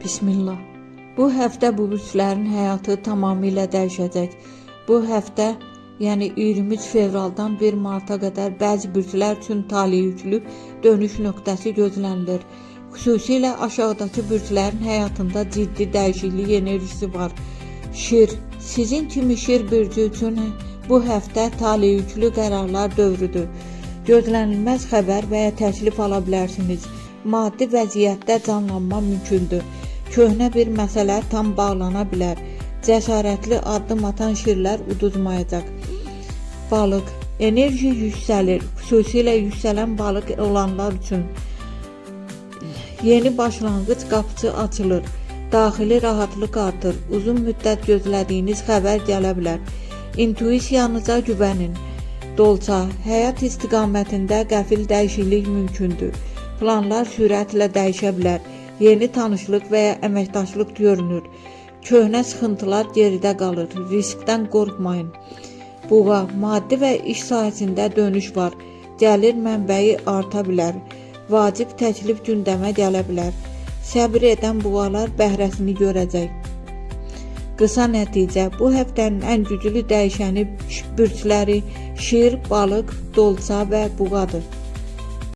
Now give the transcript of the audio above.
Bismillah. Bu həftə bu bürclərin həyatı tamamilə dəyişəcək. Bu həftə, yəni 23 fevraldan 1 marta qədər bəzi bürclər üçün taleyüklü dönüş nöqtəsi gözlənilir. Xüsusilə aşağıdakı bürclərin həyatında ciddi dəyişiklik enerjisi var. Şir, sizin kimi şir bürcü üçün bu həftə taleyüklü qərarlar dövrüdür. Gözlənilməz xəbər və ya təklif ala bilərsiniz. Maddi vəziyyətdə canlanma mümkündür. Köhnə bir məsələ tam bağlana bilər. Cəsarətli addım atan şirlər uduzmayacaq. Balıq, enerji yüksəlir. Xüsusilə yüksələn balıq olanlar üçün yeni başlanğıc qapısı açılır. Daxili rahatlıq artır. Uzun müddət gözlədiyiniz xəbər gələ bilər. İntuisiyanıza güvənin. Dolça, həyat istiqamətində qəfil dəyişiklik mümkündür. Planlar sürətlə dəyişə bilər. Yeni tanışlıq və ya əməkdaşlıq görünür. Köhnə sıxıntılar geridə qalır. Riskdən qorxmayın. Buğa, maddi və iş sahəsində dönüş var. Gəlir mənbəyi arta bilər. Vacib təklif gündəmə gələ bilər. Səbir edən buğalar bəhrəsini görəcək. Qısa nəticə, bu həftənin ən güclü dəyişəni bürcləri şir, balıq, dolça və buğadır.